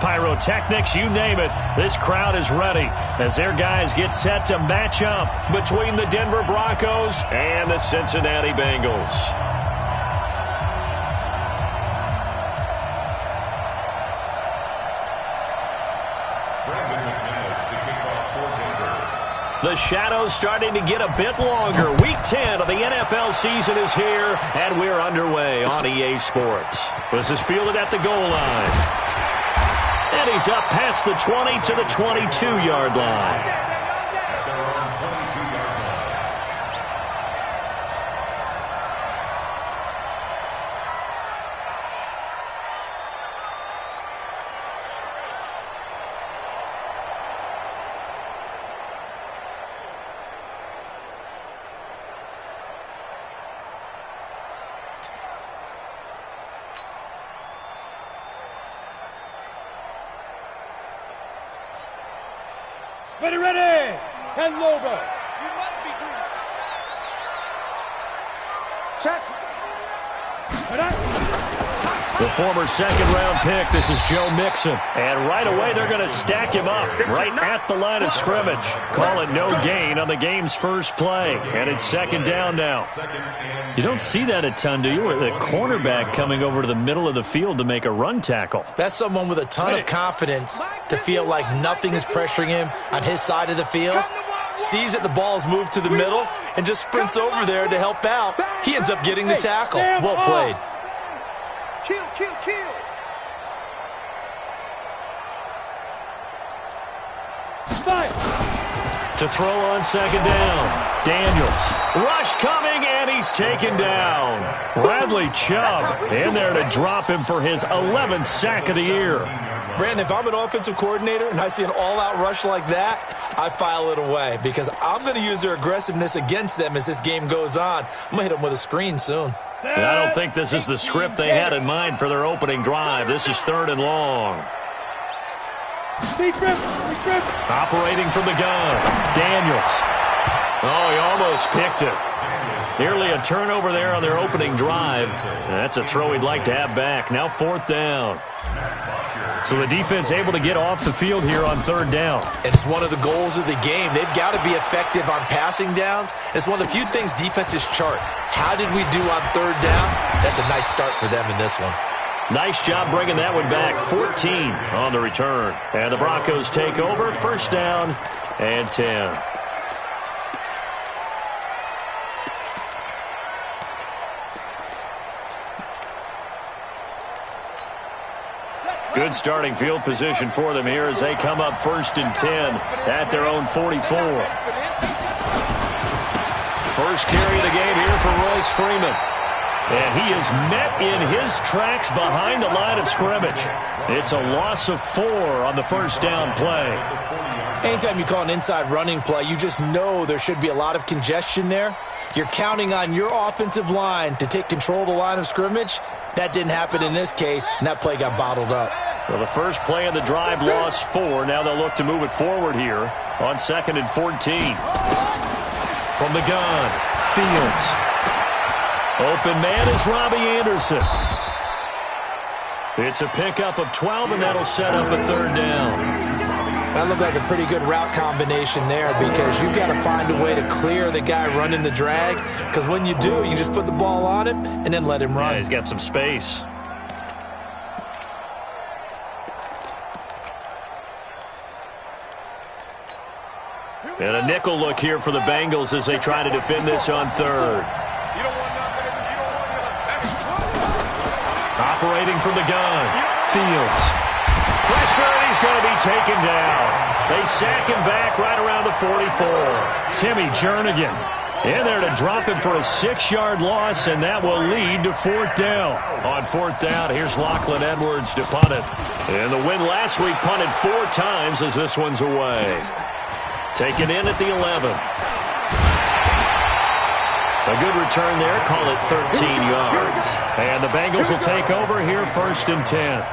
pyrotechnics, you name it. This crowd is ready as their guys get set to match up between the Denver Broncos and the Cincinnati Bengals. The shadow's starting to get a bit longer. Week 10 of the NFL season is here, and we're underway on EA Sports. This is fielded at the goal line. And he's up past the 20 to the 22-yard line. Ready, 10 over. Check. The former second-round pick, this is Joe Mixon. And right away, they're going to stack him up right at the line of scrimmage. Call it no gain on the game's first play. And it's second down now. You don't see that a ton, do you? With the cornerback coming over to the middle of the field to make a run tackle. That's someone with a ton of confidence to feel like nothing is pressuring him on his side of the field. Sees that the ball's moved to the middle and just sprints over there to help out. He ends up getting the tackle. Well played. Kill. To throw on second down. Daniels. Rush coming, and he's taken down. Bradley Chubb in there to drop him for his 11th sack of the year. Brandon, if I'm an offensive coordinator and I see an all-out rush like that, I file it away because I'm going to use their aggressiveness against them as this game goes on. I'm going to hit them with a screen soon. And I don't think this is the script they had in mind for their opening drive. This is third and long. Operating from the gun. Daniels. Oh, he almost picked it. Nearly a turnover there on their opening drive. That's a throw he'd like to have back. Now fourth down. So the defense able to get off the field here on third down. It's one of the goals of the game. They've got to be effective on passing downs. It's one of the few things defenses chart. How did we do on third down? That's a nice start for them in this one. Nice job bringing that one back. 14 on the return. And the Broncos take over. First down and 10. Good starting field position for them here as they come up first and 10 at their own 44. First carry of the game here for Royce Freeman. And he is met in his tracks behind the line of scrimmage. It's a loss of 4 on the first down play. Anytime you call an inside running play, you just know there should be a lot of congestion there. You're counting on your offensive line to take control of the line of scrimmage. That didn't happen in this case, and that play got bottled up. Well, the first play of the drive lost 4. Now they'll look to move it forward here on second and 14. From the gun, Fields. Open man is Robbie Anderson. It's a pickup of 12, and that'll set up a third down. That looked like a pretty good route combination there because you've got to find a way to clear the guy running the drag because when you do, you just put the ball on him and then let him run. Yeah, he's got some space. And a nickel look here for the Bengals as they try to defend this on third. Operating from the gun, Fields. Pressure, and he's going to be taken down. They sack him back right around the 44. Timmy Jernigan in there to drop him for a 6-yard loss, and that will lead to fourth down. On fourth down, here's Lachlan Edwards to punt it. And the win last week punted 4 times as this one's away. Taken in at the 11. A good return there, call it 13 yards. And the Bengals will take over here first and 10.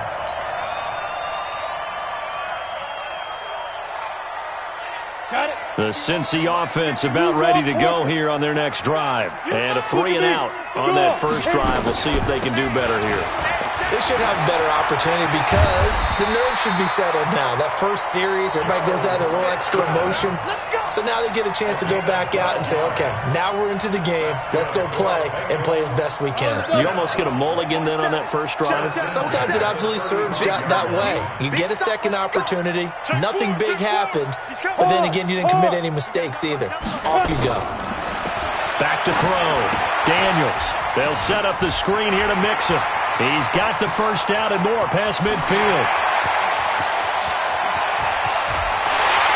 The Cincy offense about ready to go here on their next drive. And a 3 and out on that first drive. We'll see if they can do better here. They should have a better opportunity because the nerves should be settled now. That first series, everybody goes out with a little extra emotion. So now they get a chance to go back out and say, okay, now we're into the game. Let's go play and play as best we can. You almost get a mulligan then on that first drive? Sometimes it absolutely serves that way. You get a second opportunity. Nothing big happened. But then again, you didn't commit any mistakes either. Off you go. Back to throw. Daniels. They'll set up the screen here to Mixon. He's got the first down and more past midfield.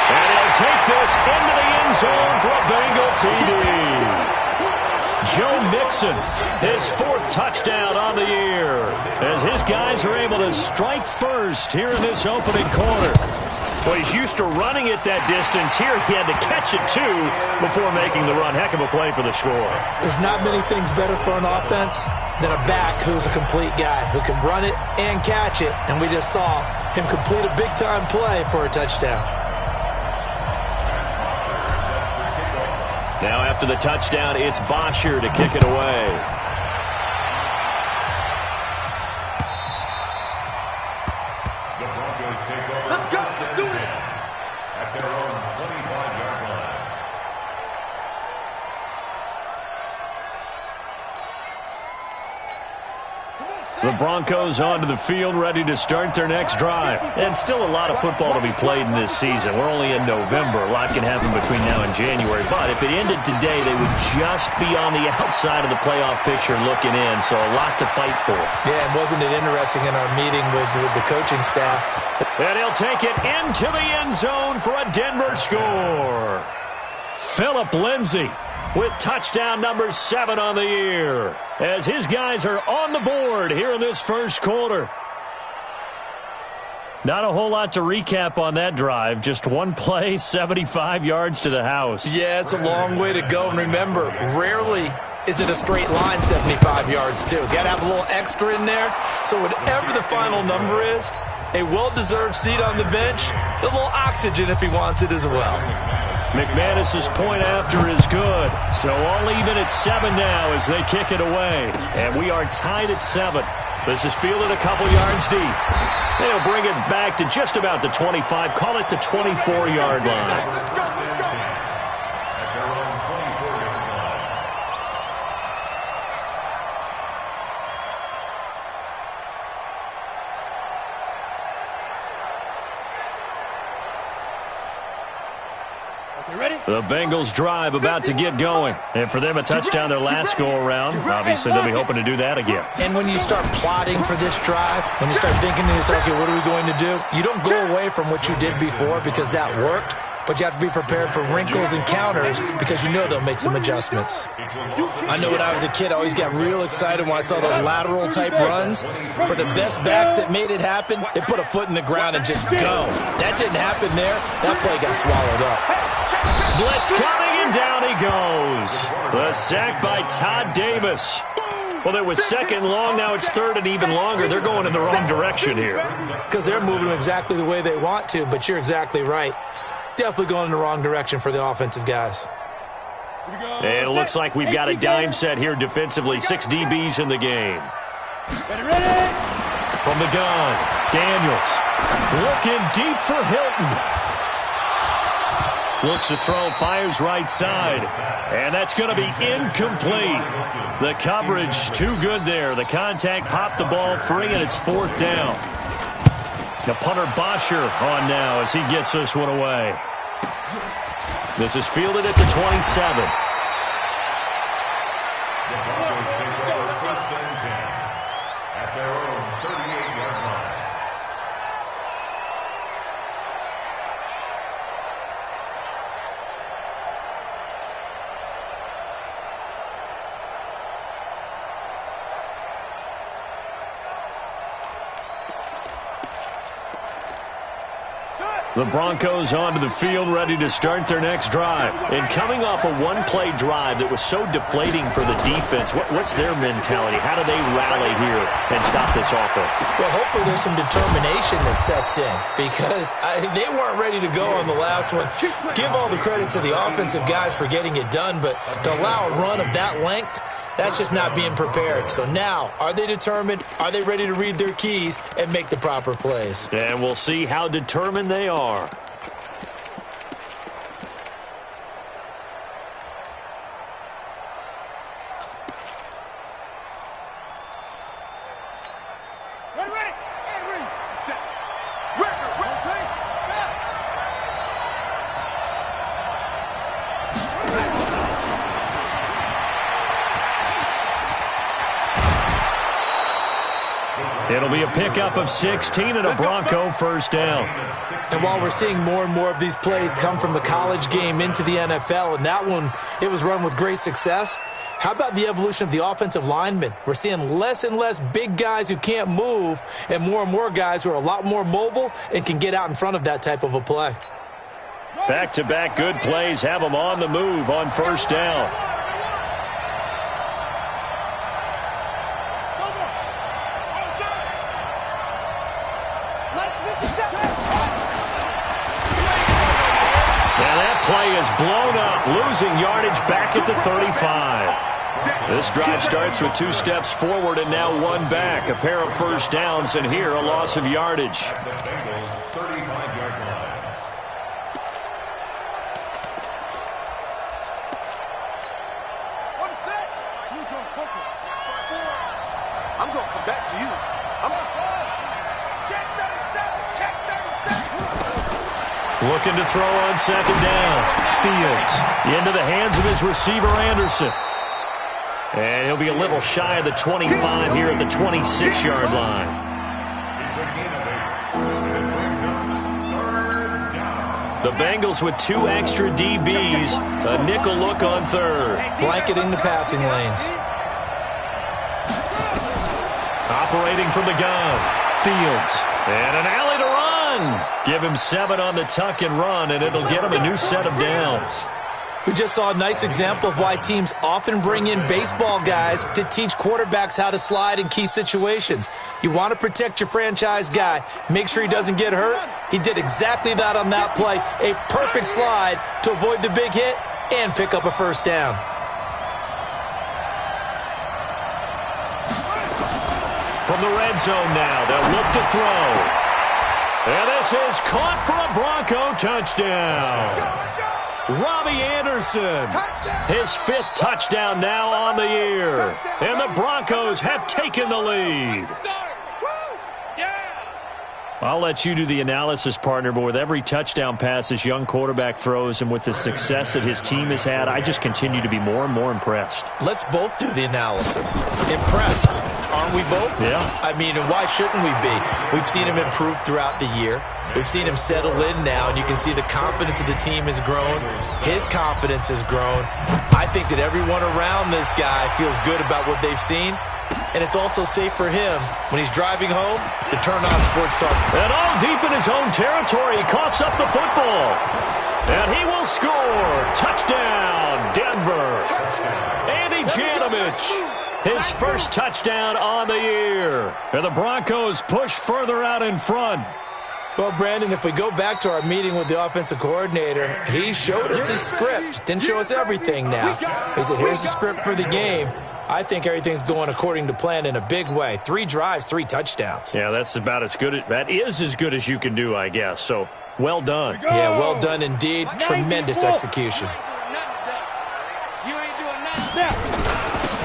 And he'll take this into the end zone for a Bengal TD. Joe Mixon, his fourth touchdown on the year, as his guys are able to strike first here in this opening quarter. Well, he's used to running it that distance. Here he had to catch it, too, before making the run. Heck of a play for the score. There's not many things better for an offense than a back who's a complete guy, who can run it and catch it. And we just saw him complete a big-time play for a touchdown. Now after the touchdown, it's Bosher to kick it away. The Broncos onto the field, ready to start their next drive. And still a lot of football to be played in this season. We're only in November. A lot can happen between now and January. But if it ended today, they would just be on the outside of the playoff picture looking in. So a lot to fight for. Yeah, and wasn't it interesting in our meeting with the coaching staff? And he'll take it into the end zone for a Denver score. Phillip Lindsay with touchdown number 7 on the year, as his guys are on the board here in this first quarter. Not a whole lot to recap on that drive. Just one play, 75 yards to the house. Yeah, it's a long way to go. And remember, rarely is it a straight line 75 yards, too. Got to have a little extra in there. So whatever the final number is, a well-deserved seat on the bench, a little oxygen if he wants it as well. McManus's point after is good. So all even at 7 now as they kick it away. And we are tied at 7. This is fielded a couple yards deep. They'll bring it back to just about the 25. Call it the 24-yard line. The Bengals drive about to get going. And for them, a touchdown their last go-around. Obviously, they'll be hoping to do that again. And when you start plotting for this drive, when you start thinking to yourself, okay, what are we going to do? You don't go away from what you did before because that worked. But you have to be prepared for wrinkles and counters because you know they'll make some adjustments. I know when I was a kid, I always got real excited when I saw those lateral-type runs. But the best backs that made it happen, they put a foot in the ground and just go. That didn't happen there. That play got swallowed up. Blitz coming, and down he goes. The sack by Todd Davis. Well, it was second long. Now it's third and even longer. They're going in the wrong direction here. Because they're moving exactly the way they want to, but you're exactly right. Definitely going in the wrong direction for the offensive guys. And it looks like we've got a dime set here defensively. 6 DBs in the game. Ready. From the gun, Daniels looking deep for Hilton. Looks to throw, fires right side. And that's going to be incomplete. The coverage too good there. The contact popped the ball free, and it's 4th down. The punter Bosher on now as he gets this one away. This is fielded at the 27. At their own 38-yard line. The Broncos onto the field, ready to start their next drive. And coming off a one-play drive that was so deflating for the defense, what's their mentality? How do they rally here and stop this offense? Well, hopefully there's some determination that sets in because they weren't ready to go on the last one. Give all the credit to the offensive guys for getting it done, but to allow a run of that length, That's just not being prepared. So now, are they determined? Are they ready to read their keys and make the proper plays? And we'll see how determined they are. It'll be a pickup of 16 and a Bronco first down. And while we're seeing more and more of these plays come from the college game into the NFL, and that one, it was run with great success, how about the evolution of the offensive linemen? We're seeing less and less big guys who can't move and more guys who are a lot more mobile and can get out in front of that type of a play. Back-to-back good plays have them on the move on first down. Play is blown up, losing yardage back at the 35. This drive starts with 2 steps forward and now 1 back. A pair of first downs, and here a loss of yardage. The Bengals' 35-yard line. I'm going to come back to you. Looking to throw on second down. Fields into the hands of his receiver, Anderson. And he'll be a little shy of the 25 here at the 26-yard line. The Bengals with 2 extra DBs. A nickel look on third. Blanketing the passing lanes. Operating from the gun. Fields. And an alley to run. Give him 7 on the tuck and run, and it'll get him a new set of downs. We just saw a nice example of why teams often bring in baseball guys to teach quarterbacks how to slide in key situations. You want to protect your franchise guy. Make sure he doesn't get hurt. He did exactly that on that play. A perfect slide to avoid the big hit and pick up a first down. From the red zone now, they'll look to throw. And this is caught for a Bronco touchdown. Robbie Anderson, his 5th touchdown now on the year. And the Broncos have taken the lead. I'll let you do the analysis, partner, but with every touchdown pass this young quarterback throws and with the success that his team has had, I just continue to be more and more impressed. Let's both do the analysis. Impressed. Aren't we both? Yeah. I mean, and why shouldn't we be? We've seen him improve throughout the year. We've seen him settle in now, and you can see the confidence of the team has grown. His confidence has grown. I think that everyone around this guy feels good about what they've seen. And it's also safe for him, when he's driving home, to turn on Sports Talk. And all deep in his own territory, he coughs up the football. And he will score. Touchdown, Denver. Andy Janovich, his first touchdown on the year. And the Broncos push further out in front. Well, Brandon, if we go back to our meeting with the offensive coordinator, he showed us his script. Didn't show us everything now. He said, here's the script for the game. I think everything's going according to plan in a big way. 3 drives, 3 touchdowns. Yeah, that's about as good. That is as good as you can do, I guess. So, well done. Yeah, well done indeed. Tremendous execution.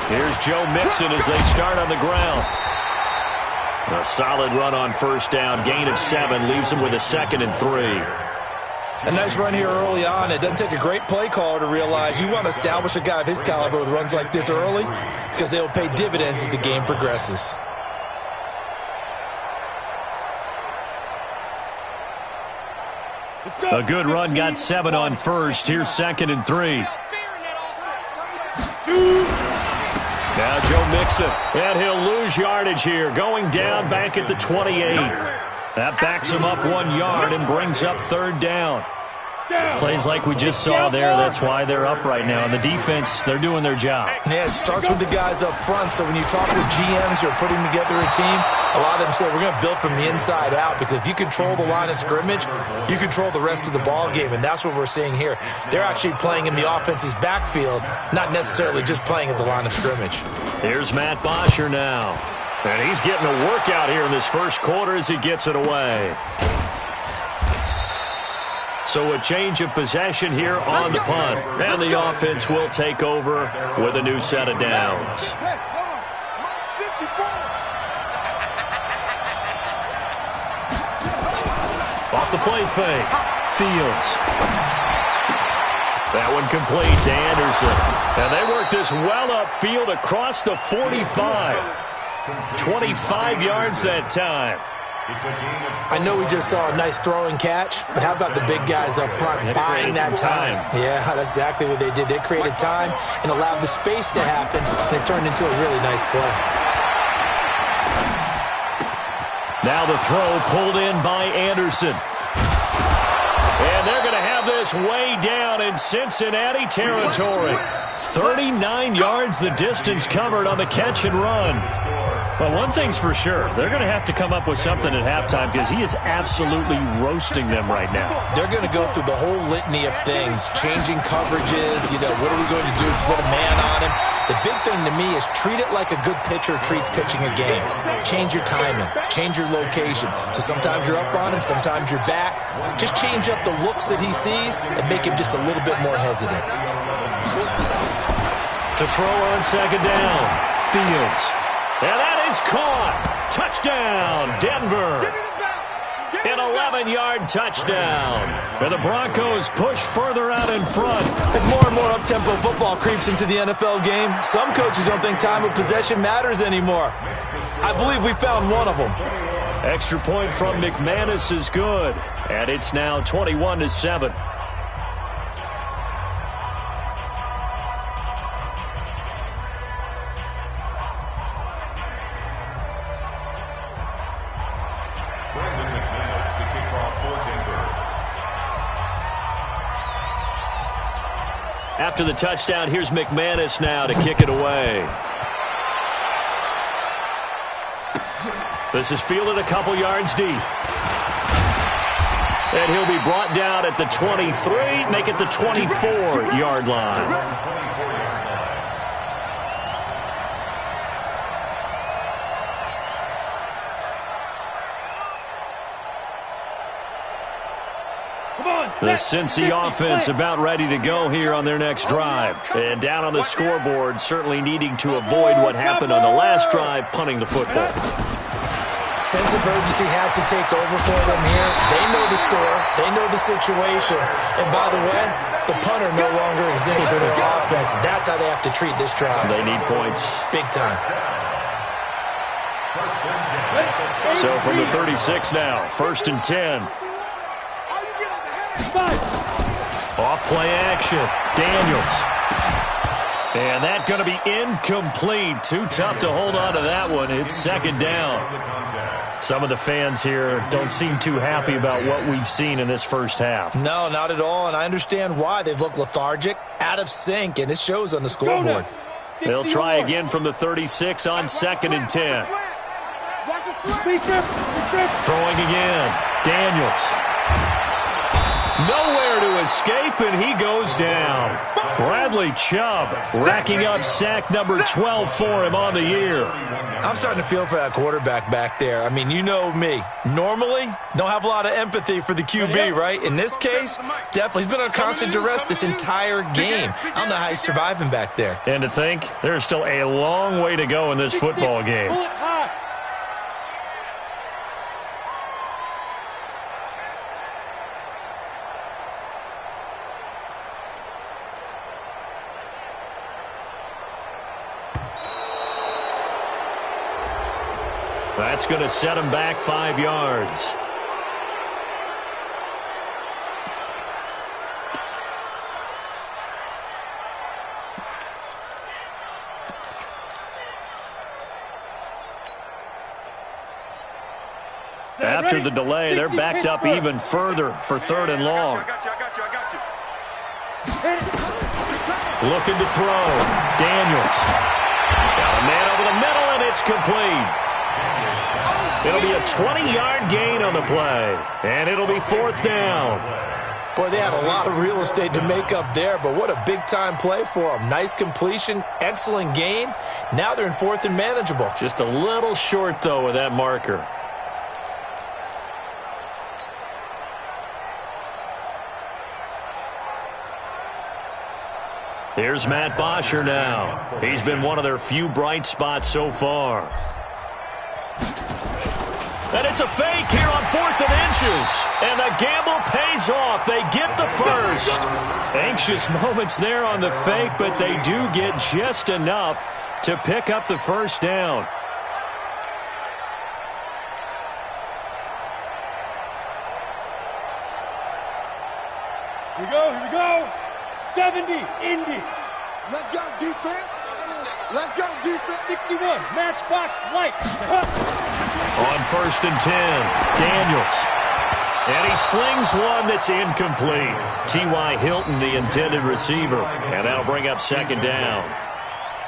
Here's Joe Mixon as they start on the ground. A solid run on first down. Gain of 7 leaves him with a 2nd and 3. A nice run here early on. It doesn't take a great play caller to realize you want to establish a guy of his caliber with runs like this early because they will pay dividends as the game progresses. A good run got 7 on first. Here's 2nd and 3. Now Joe Mixon, and he'll lose yardage here, going down back at the 28. That backs him up 1 yard and brings up 3rd down. Plays like we just saw there, that's why they're up right now. And the defense, they're doing their job. Yeah, it starts with the guys up front. So when you talk with GMs who are putting together a team, a lot of them say we're going to build from the inside out, because if you control the line of scrimmage, you control the rest of the ball game, and that's what we're seeing here. They're actually playing in the offense's backfield, not necessarily just playing at the line of scrimmage. Here's Matt Bosher now. And he's getting a workout here in this first quarter as he gets it away. So a change of possession here on the punt. And the offense will take over with a new set of downs. Off the play fake. Fields. That one complete to Anderson. And they work this well upfield across the 45. 25 yards that time. I know we just saw a nice throwing catch, but how about the big guys up front buying that time? Yeah, that's exactly what they did. They created time and allowed the space to happen, and it turned into a really nice play. Now the throw pulled in by Anderson. And they're going to have this way down in Cincinnati territory. 39 yards the distance covered on the catch and run. Well, one thing's for sure. They're going to have to come up with something at halftime, because he is absolutely roasting them right now. They're going to go through the whole litany of things, changing coverages, what are we going to do to put a man on him? The big thing to me is treat it like a good pitcher treats pitching a game. Change your timing, change your location. So sometimes you're up on him, sometimes you're back. Just change up the looks that he sees and make him just a little bit more hesitant. To throw on second down, Fields. And that is caught. Touchdown, Denver. An 11-yard touchdown. And the Broncos push further out in front. As more and more up-tempo football creeps into the NFL game, some coaches don't think time of possession matters anymore. I believe we found one of them. Extra point from McManus is good. And it's now 21-7. After the touchdown, here's McManus now to kick it away. This is fielded a couple yards deep. And he'll be brought down at the 23, make it the 24-yard line. The Cincy offense about ready to go here on their next drive. And down on the scoreboard, certainly needing to avoid what happened on the last drive, punting the football. Sense of urgency has to take over for them here. They know the score. They know the situation. And by the way, the punter no longer exists for their offense. That's how they have to treat this drive. They need points. Big time. So from the 36 now, 1st and 10. Off play action. Daniels. And that's going to be incomplete. Too tough to hold on to that one. It's second down. Some of the fans here don't seem too happy about what we've seen in this first half. No, not at all. And I understand why. They've looked lethargic, out of sync, and it shows on the scoreboard. They'll try again from the 36 on 2nd and 10. Throwing again. Daniels. Nowhere to escape, and he goes down. Bradley Chubb racking up sack number 12 for him on the year. I'm starting to feel for that quarterback back there. I mean, you know me. Normally, don't have a lot of empathy for the QB, right? In this case, definitely. He's been on constant duress this entire game. I don't know how he's surviving back there. And to think, there's still a long way to go in this football game. That's going to set him back 5 yards. After the delay, they're backed up even further for 3rd and long. Looking to throw. Daniels. Got a man over the middle, and it's complete. It'll be a 20-yard gain on the play, and it'll be 4th down. Boy, they had a lot of real estate to make up there, but what a big-time play for them. Nice completion, excellent gain. Now they're in 4th and manageable. Just a little short, though, with that marker. Here's Matt Bosher now. He's been one of their few bright spots so far. And it's a fake here on 4th and inches. And the gamble pays off. They get the first. Anxious moments there on the fake, but they do get just enough to pick up the first down. Here we go. 70, Indy. Let's go, defense. Let's go, defense. 61, matchbox light. On 1st and 10, Daniels. And he slings one that's incomplete. T.Y. Hilton, the intended receiver. And that'll bring up 2nd down.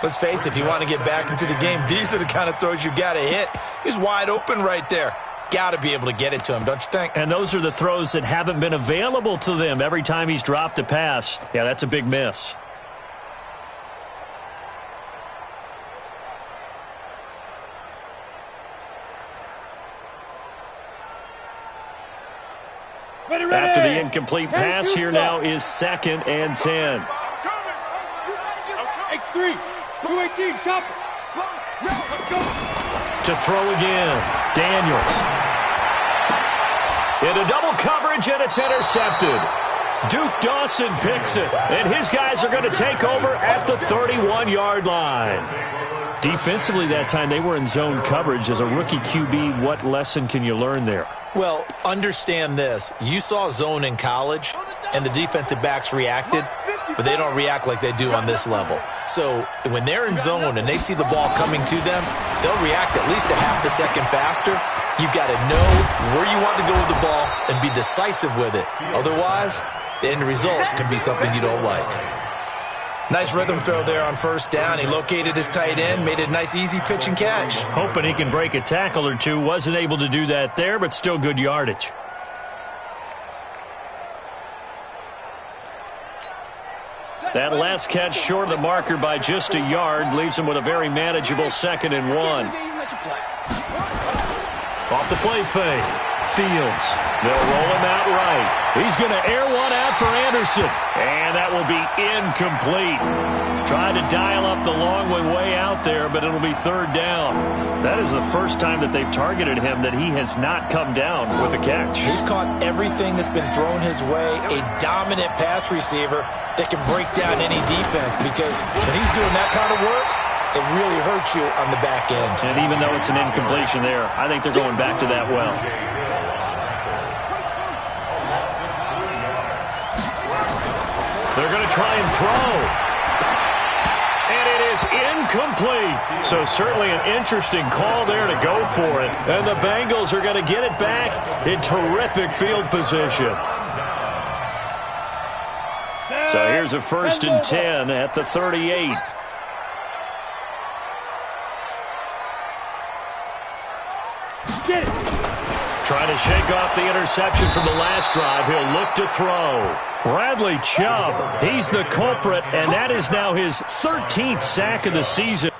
Let's face it, if you want to get back into the game, these are the kind of throws you got to hit. He's wide open right there. Got to be able to get it to him, don't you think? And those are the throws that haven't been available to them every time he's dropped a pass. Yeah, that's a big miss. After the incomplete pass, here now is 2nd and 10. X3, 218, chopper. To throw again, Daniels. Into double coverage, and it's intercepted. Duke Dawson picks it, and his guys are going to take over at the 31-yard line. Defensively that time, they were in zone coverage. As a rookie QB, what lesson can you learn there? Well, understand this. You saw zone in college, and the defensive backs reacted, but they don't react like they do on this level. So when they're in zone and they see the ball coming to them, they'll react at least a half a second faster. You've got to know where you want to go with the ball and be decisive with it. Otherwise, the end result can be something you don't like. Nice rhythm throw there on 1st down. He located his tight end, made it a nice easy pitch and catch. Hoping he can break a tackle or two. Wasn't able to do that there, but still good yardage. That last catch short of the marker by just a yard leaves him with a very manageable 2nd and 1. Off the play fake. Fields. They'll roll him out right. He's going to air one out for Anderson. And that will be incomplete. Tried to dial up the long one way out there, but it'll be 3rd down. That is the first time that they've targeted him that he has not come down with a catch. He's caught everything that's been thrown his way. A dominant pass receiver that can break down any defense, because when he's doing that kind of work, it really hurts you on the back end. And even though it's an incompletion there, I think they're going back to that well. They're going to try and throw. And it is incomplete. So certainly an interesting call there to go for it. And the Bengals are going to get it back in terrific field position. So here's a 1st and 10 at the 38. Get it. Trying to shake off the interception from the last drive. He'll look to throw. Bradley Chubb, he's the culprit, and that is now his 13th sack of the season.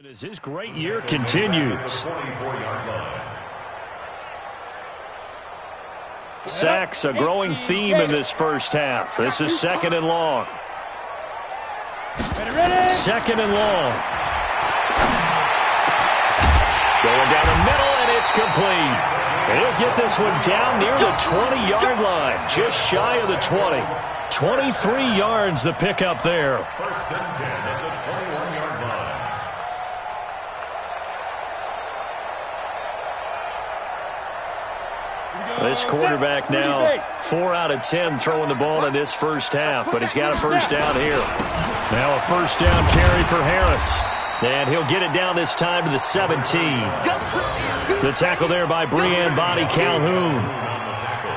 As his great year continues. Sacks, a growing theme in this first half. This is 2nd and long. Ready? Second and long. Going down the middle, and it's complete. And he'll get this one down near the 20-yard line, just shy of the 20. 23 yards the pickup there. First and 10 at the 21-yard line. This quarterback now 4 out of 10 throwing the ball in this first half, but he's got a first down here. Now a first down carry for Harris. And he'll get it down this time to the 17. The tackle there by Breanne Bonnie Calhoun.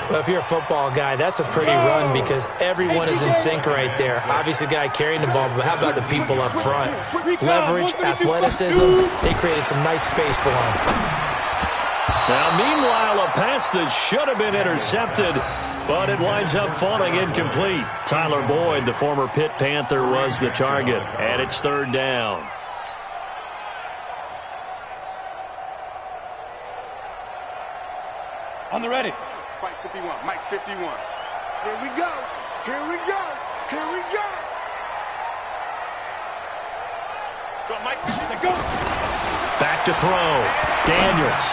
Well, if you're a football guy, that's a pretty run because everyone is in sync right there. Obviously, the guy carrying the ball, but how about the people up front? Leverage, athleticism, they created some nice space for him. Now, meanwhile, a pass that should have been intercepted, but it winds up falling incomplete. Tyler Boyd, the former Pitt Panther, was the target, and it's third down. On the ready. Mike 51, Mike 51. Here we go. Here we go. Here we go. Go, Mike. Go. Back to throw. Daniels.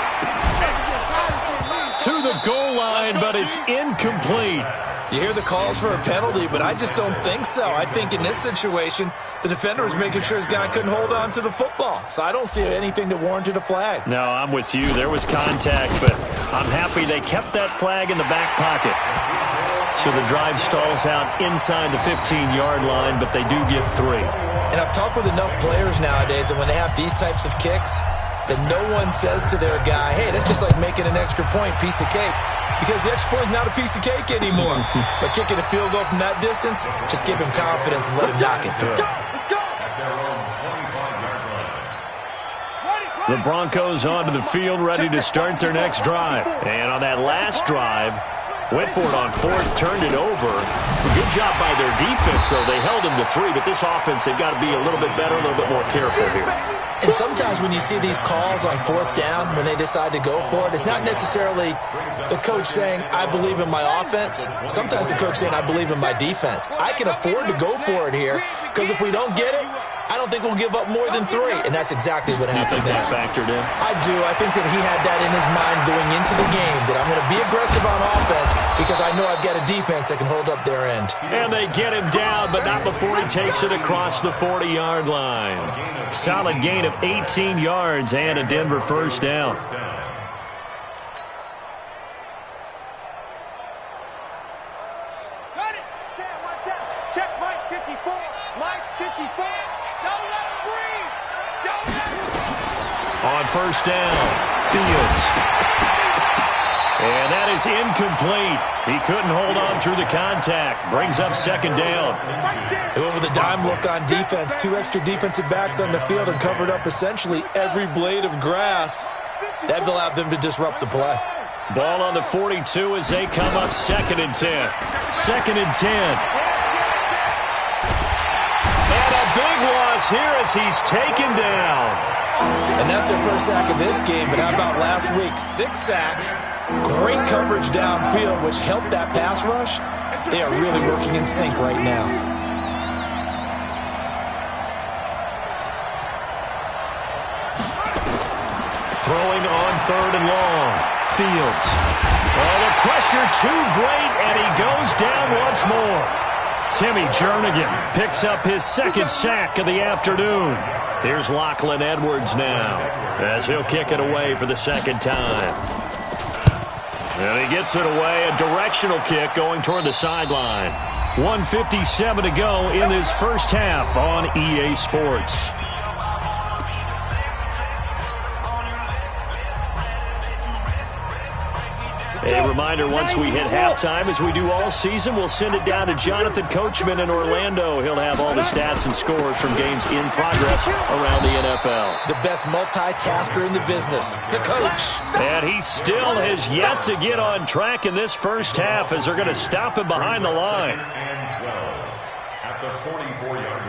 To the goal line, but it's incomplete. You hear the calls for a penalty, but I just don't think so. I think in this situation, the defender was making sure his guy couldn't hold on to the football. So I don't see anything that warranted a flag. No, I'm with you. There was contact, but I'm happy they kept that flag in the back pocket. So the drive stalls out inside the 15-yard line, but they do get 3. And I've talked with enough players nowadays that when they have these types of kicks, that no one says to their guy, hey, that's just like making an extra point, piece of cake. Because the extra point is not a piece of cake anymore. But kicking a field goal from that distance, just give him confidence and let him knock it through. The Broncos onto the field, ready to start their next drive. And on that last drive, went for it on fourth, turned it over. Good job by their defense, though. They held him to 3, but this offense, they've got to be a little bit better, a little bit more careful here. And sometimes when you see these calls on fourth down, when they decide to go for it, it's not necessarily the coach saying, I believe in my offense. Sometimes the coach saying, I believe in my defense. I can afford to go for it here because if we don't get it, I don't think we'll give up more than 3. And that's exactly what happened there. You think there. that factored in? I do. I think that he had that in his mind going into the game, that I'm going to be aggressive on offense because I know I've got a defense that can hold up their end. And they get him down, but not before he takes it across the 40-yard line. Solid gain of 18 yards and a Denver first down. Check Mike 54. Mike 54. Don't let him breathe. Don't let him breathe. On first down, Fields. And that is incomplete. He couldn't hold on through the contact. Brings up second down. They went with a dime look on defense. 2 extra defensive backs on the field and covered up essentially every blade of grass. That allowed them to disrupt the play. Ball on the 42 as they come up second and 10. Second and 10. And a big loss here as he's taken down. And that's their first sack of this game, but how about last week? 6 sacks, great coverage downfield, which helped that pass rush. They are really working in sync right now. Throwing on third and long. Fields. Oh, the pressure too great, and he goes down once more. Timmy Jernigan picks up his second sack of the afternoon. Here's Lachlan Edwards now as he'll kick it away for the second time. And he gets it away, a directional kick going toward the sideline. 1:57 to go in this first half on EA Sports. A reminder, once we hit halftime, as we do all season, we'll send it down to Jonathan Coachman in Orlando. He'll have all the stats and scores from games in progress around the NFL. The best multitasker in the business, the coach. And he still has yet to get on track in this first half as they're going to stop him behind the line. And 12 at the 44-yard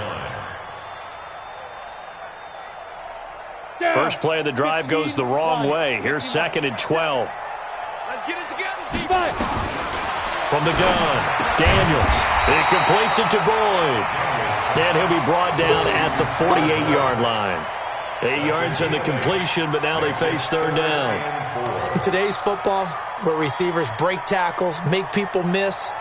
line. First play of the drive goes the wrong way. Here's second and 12. Let's get it together, D-Mike. from the gun. Daniels. He completes it to Boyd. And he'll be brought down at the 48-yard line. 8 yards on the completion, but now they face third down. In today's football, where receivers break tackles, make people miss,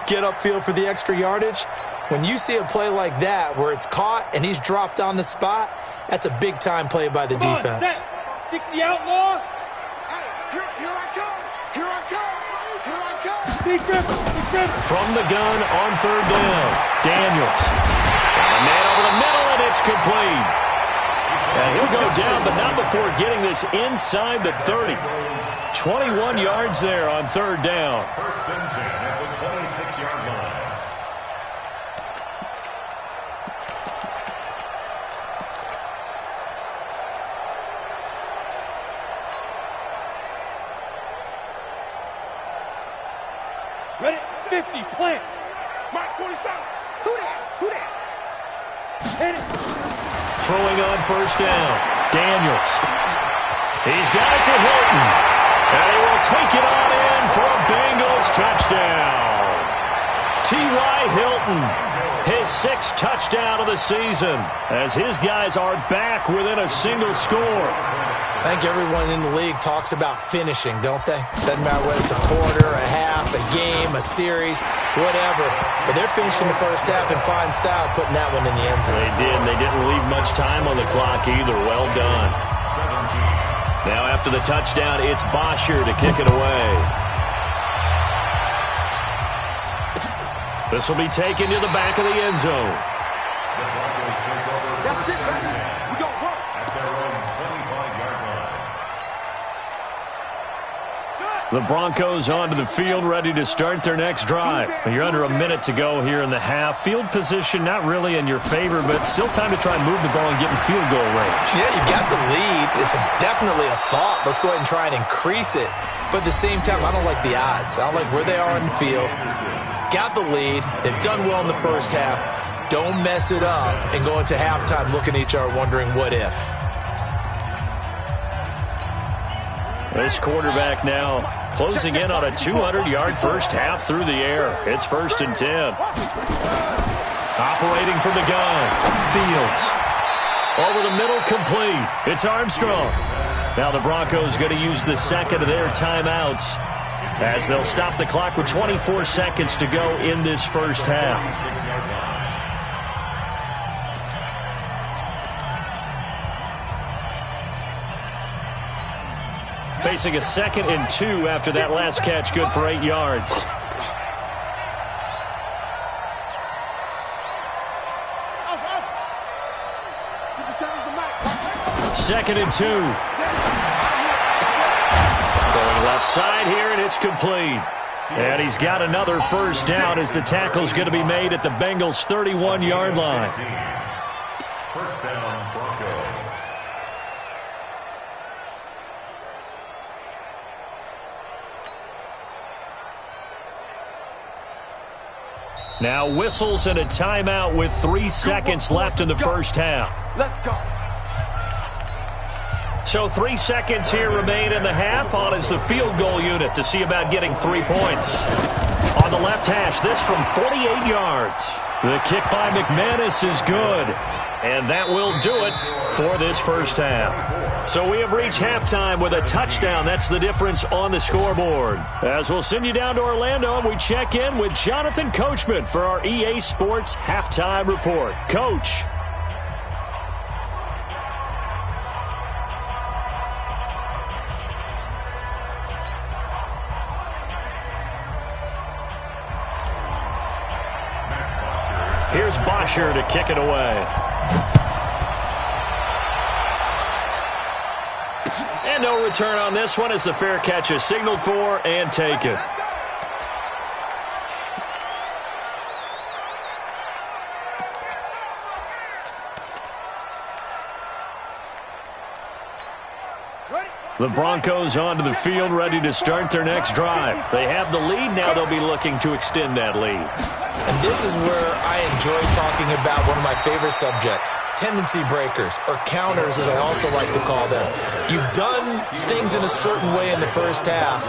get upfield for the extra yardage, when you see a play like that where it's caught and he's dropped on the spot, that's a big-time play by the defense. 60 outlaw. Here I come. Here I come. Here I come. Big rip. From the gun on third down. Daniels. And a man over the middle, and it's complete. And he'll go down, but not before getting this inside the 30. 21 yards there on third down. First and 10 at the 26-yard line. Ready? 50, plant. Mike 47. Who that? Hit it. Throwing on first down. Daniels. He's got it to Hilton. And he will take it on in for a Bengals touchdown. T.Y. Hilton, his 6th touchdown of the season, as his guys are back within a single score. I think everyone in the league talks about finishing, don't they? Doesn't matter whether it's a quarter, a half, a game, a series, whatever. But they're finishing the first half in fine style, putting that one in the end zone. They did. They didn't leave much time on the clock either. Well done. 17. Now after the touchdown, it's Bosher to kick it away. This will be taken to the back of the end zone. The Broncos take over. That's it, baby. We gon' work. At their own 25-yard line. The Broncos onto the field, ready to start their next drive. You're under a minute to go here in the half. Field position not really in your favor, but still time to try and move the ball and get in field goal range. Yeah, you've got the lead. It's definitely a thought. Let's go ahead and try and increase it. But at the same time, I don't like the odds. I don't like where they are on the field. Got the lead. They've done well in the first half. Don't mess it up and go into halftime looking at each other wondering what if. This quarterback now closing in on a 200-yard first half through the air. It's 1st and 10. Operating from the gun. Fields. Over the middle, complete. It's Armstrong. Now the Broncos going to use the second of their timeouts as they'll stop the clock with 24 seconds to go in this first half. Facing a 2nd and 2 after that last catch, good for 8 yards. Second and 2. Going left side here, and it's complete. And he's got another first down as the tackle's going to be made at the Bengals' 31-yard line. First down, Broncos. Now whistles and a timeout with 3 seconds left in the first half. Let's go. So 3 seconds here remain in the half. On is the field goal unit to see about getting 3 points. On the left hash, this from 48 yards. The kick by McManus is good. And that will do it for this first half. So we have reached halftime with a touchdown. That's the difference on the scoreboard. As we'll send you down to Orlando, and we check in with Jonathan Coachman for our EA Sports Halftime Report. Coach. Here's Bosher to kick it away. And no return on this one as the fair catch is signaled for and taken. The Broncos onto the field, ready to start their next drive. They have the lead. Now they'll be looking to extend that lead. And this is where I enjoy talking about one of my favorite subjects, tendency breakers, or counters as I also like to call them. You've done things in a certain way in the first half.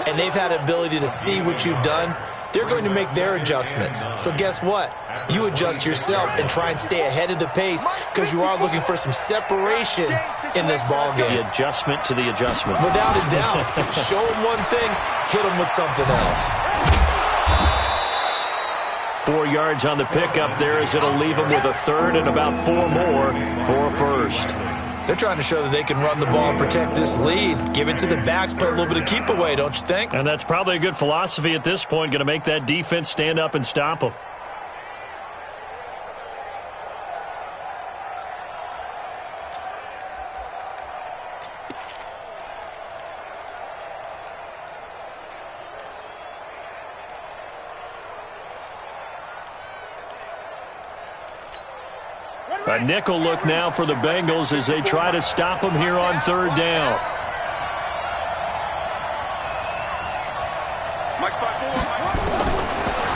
and they've had an ability to see what you've done, they're going to make their adjustments. So guess what? You adjust yourself and try and stay ahead of the pace because you are looking for some separation in this ball game. The adjustment to the adjustment. Without a doubt. Show them one thing, hit them with something else. 4 yards on the pickup there as it'll leave them with a third and about 4 more for a first. They're trying to show that they can run the ball and protect this lead. Give it to the backs, play a little bit of keep away, don't you think? And that's probably a good philosophy at this point, going to make that defense stand up and stop them. A nickel look now for the Bengals as they try to stop them here on third down.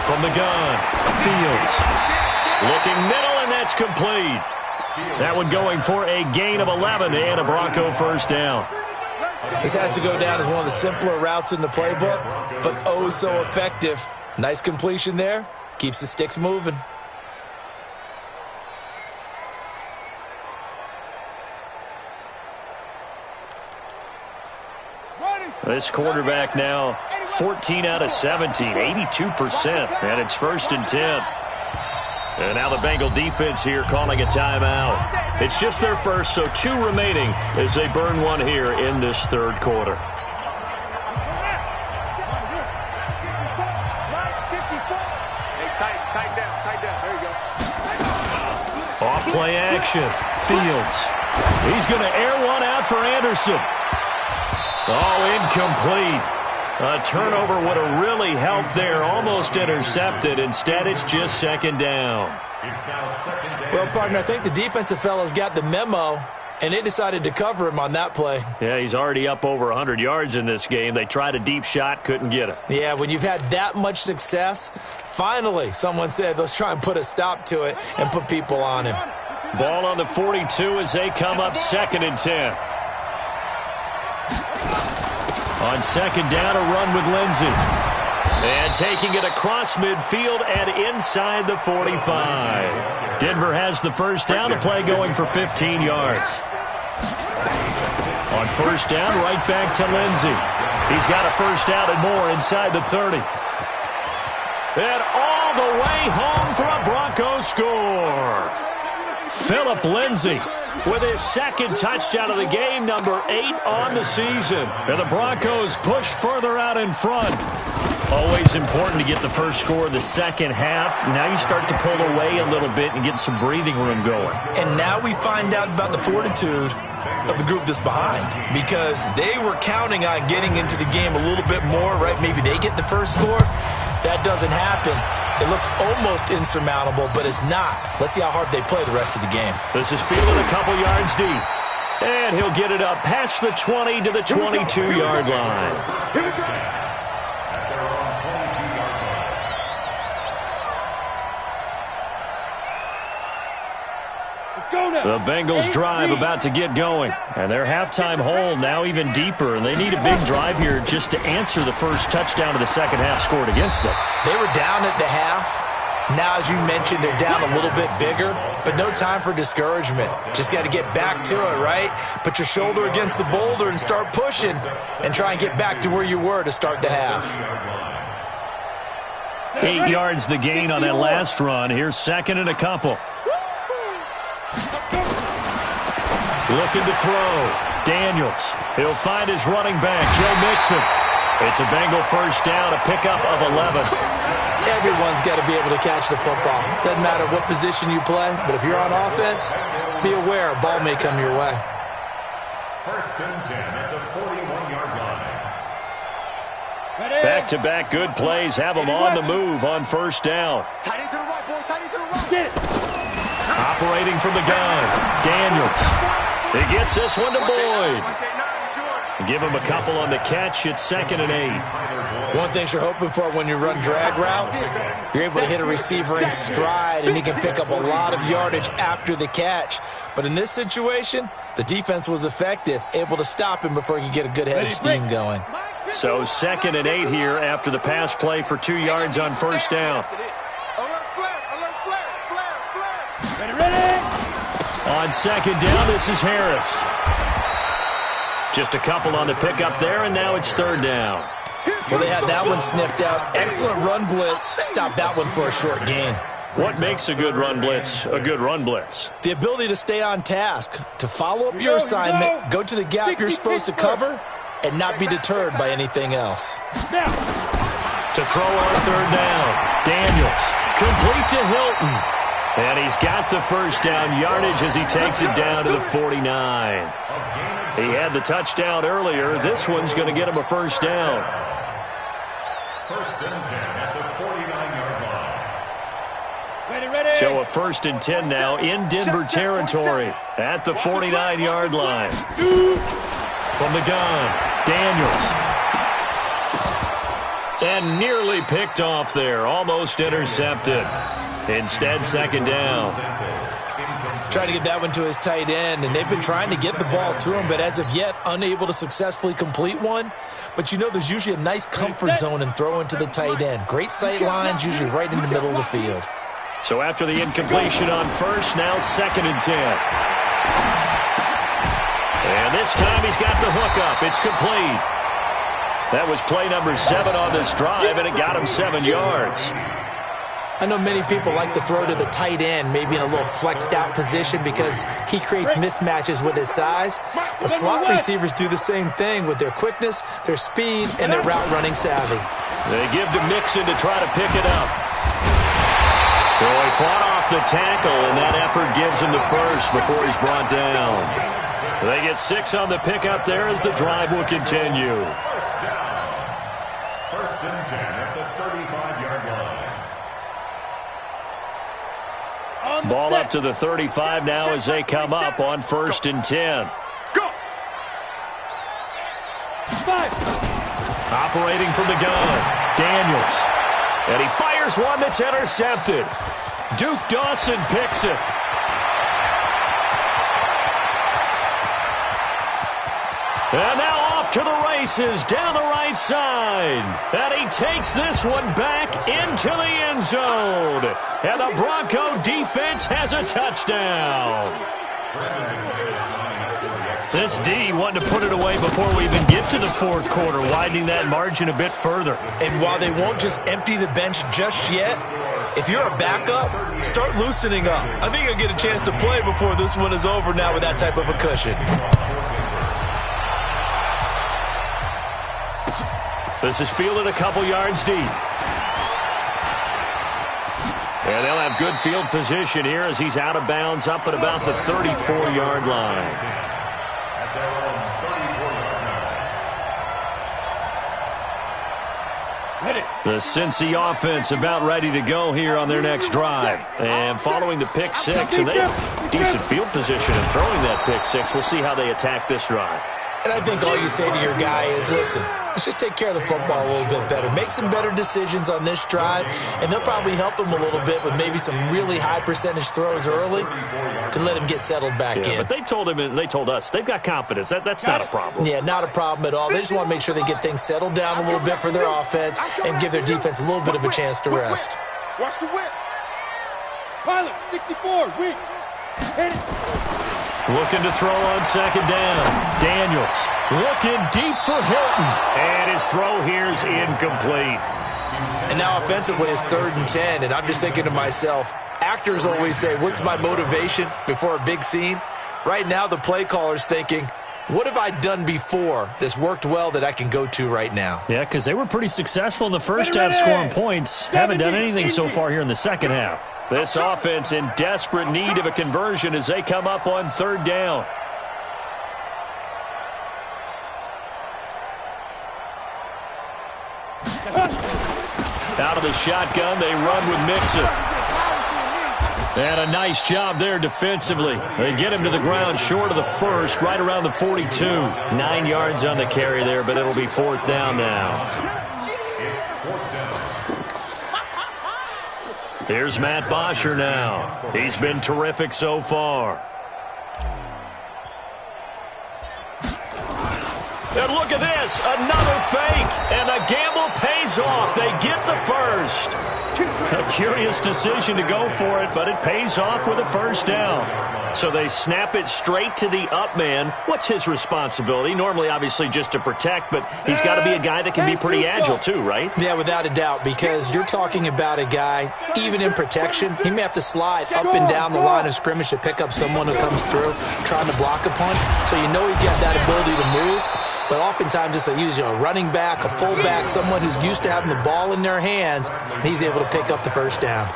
From the gun, Fields. Looking middle, and that's complete. That one going for a gain of 11 and a Bronco first down. This has to go down as one of the simpler routes in the playbook, but oh so effective. Nice completion there. Keeps the sticks moving. This quarterback now 14 out of 17, 82%, and it's 1st and 10. And now the Bengal defense here calling a timeout. It's just their first, so 2 remaining as they burn one here in this third quarter. Off play action, Fields. He's going to air one out for Anderson. Oh, incomplete. A turnover would have really helped there. Almost intercepted. Instead, it's just second down. Well, partner, I think the defensive fellas got the memo, and they decided to cover him on that play. Yeah, he's already up over 100 yards in this game. They tried a deep shot, couldn't get it. Yeah, when you've had that much success, finally someone said, let's try and put a stop to it and put people on him. Ball on the 42 as they come up 2nd and 10. On second down, a run with Lindsey. And taking it across midfield and inside the 45. Denver has the first down. The play going for 15 yards. On first down, right back to Lindsey. He's got a first down and more inside the 30. And all the way home for a Broncos score. Phillip Lindsey with his 2nd touchdown of the game, number 8 on the season. And the Broncos push further out in front. Always important to get the first score of the second half. Now you start to pull away a little bit and get some breathing room going. And now we find out about the fortitude of the group that's behind, because they were counting on getting into the game a little bit more, right? Maybe they get the first score. That doesn't happen. It looks almost insurmountable, but it's not. Let's see how hard they play the rest of the game. This is fielded a couple yards deep. And he'll get it up past the 20 to the 22-yard line. Here we go. The Bengals drive about to get going. And their halftime hole now even deeper. And they need a big drive here just to answer the first touchdown of the second half scored against them. They were down at the half. Now, as you mentioned, they're down a little bit bigger, but no time for discouragement. Just got to get back to it, right? Put your shoulder against the boulder and start pushing and try and get back to where you were to start the half. 8 yards the gain on that last run. Here's 2nd and a couple. Looking to throw. Daniels. He'll find his running back, Joe Mixon. It's a Bengal first down, a pickup of 11. Everyone's got to be able to catch the football. Doesn't matter what position you play, but if you're on offense, be aware a ball may come your way. 1st and 10 at the 41-yard line. Back-to-back good plays have them on the move on first down. Tight end to the right, boy. Tight end to the right. Get it. Operating from the gun, Daniels. He gets this one to Boyd. Give him a couple on the catch. It's 2nd and 8. One thing you're hoping for when you run drag routes, you're able to hit a receiver in stride, and he can pick up a lot of yardage after the catch. But in this situation, the defense was effective, able to stop him before he could get a good head of steam going. So 2nd and 8 here after the pass play for 2 yards on first down. On 2nd down, this is Harris. Just a couple on the pickup there, and now it's 3rd down. Well, they had that one sniffed out. Excellent run blitz. Stopped that one for a short gain. What makes a good run blitz a good run blitz? The ability to stay on task, to follow up your assignment, go to the gap you're supposed to cover, and not be deterred by anything else. To throw on 3rd down, Daniels. Complete to Hilton. And he's got the first down yardage as he takes it down to the 49. He had the touchdown earlier. This one's going to get him a first down. 1st and 10 at the 49-yard line. Ready. So a 1st and 10 now in Denver territory at the 49-yard line. From the gun, Daniels. And nearly picked off there. Almost intercepted. Instead, 2nd down. Trying to get that one to his tight end, and they've been trying to get the ball to him, but as of yet, unable to successfully complete one. But you know there's usually a nice comfort zone in throwing to the tight end. Great sight lines, usually right in the middle of the field. So after the incompletion on 1st, now 2nd and 10. And this time he's got the hook up. It's complete. That was play number 7 on this drive, and it got him 7 yards. I know many people like to throw to the tight end, maybe in a little flexed out position because he creates mismatches with his size. But slot receivers do the same thing with their quickness, their speed, and their route running savvy. They give to Mixon to try to pick it up. So he fought off the tackle, and that effort gives him the first before he's brought down. They get 6 on the pickup there as the drive will continue. 1st and 10 at the 35-yard line. Ball up to the 35 now as they come up on 1st and 10. Go. Operating from the gun, Daniels. And he fires one that's intercepted. Duke Dawson picks it. And now off to the races down the right side. And he takes this one back into the end zone. And the Bronco defense has a touchdown. This D wanted to put it away before we even get to the 4th quarter, widening that margin a bit further. And while they won't just empty the bench just yet, if you're a backup, start loosening up. I think you'll get a chance to play before this one is over now with that type of a cushion. This is fielded a couple yards deep. And they'll have good field position here as he's out of bounds up at about the 34-yard line. At their own 34-yard line. The Cincy offense about ready to go here on their next drive. And following the pick 6, and they have decent field position in throwing that pick 6. We'll see how they attack this drive. And I think all you say to your guy is, listen, let's just take care of the football a little bit better. Make some better decisions on this drive, and they'll probably help him a little bit with maybe some really high percentage throws early to let him get settled back in. But they told him, and they told us, they've got confidence. That's not a problem. Yeah, not a problem at all. They just want to make sure they get things settled down a little bit for their offense and give their defense a little bit of a chance to rest. Watch the whip. Pilot, 64, weak. Hit it. Looking to throw on 2nd down. Daniels looking deep for Hilton. And his throw here's incomplete. And now offensively it's 3rd and 10, and I'm just thinking to myself, actors always say, what's my motivation before a big scene? Right now the play caller's thinking, what have I done before that's worked well that I can go to right now? Yeah, because they were pretty successful in the first half scoring points. Haven't done anything so far here in the second half. This offense in desperate need of a conversion as they come up on 3rd down. Out of the shotgun, they run with Mixon. And a nice job there defensively. They get him to the ground short of the first, right around the 42. 9 yards on the carry there, but it'll be 4th down now. Here's Matt Bosher now. He's been terrific so far. And look at this, another fake, and the gamble pays off. They get the first. A curious decision to go for it, but it pays off with a first down. So they snap it straight to the up man. What's his responsibility? Normally, obviously, just to protect, but he's got to be a guy that can be pretty agile too, right? Yeah, without a doubt, because you're talking about a guy, even in protection, he may have to slide up and down the line of scrimmage to pick up someone who comes through trying to block a punt. So you know he's got that ability to move. But oftentimes it's usually a running back, a fullback, someone who's used to having the ball in their hands, and he's able to pick up the first down.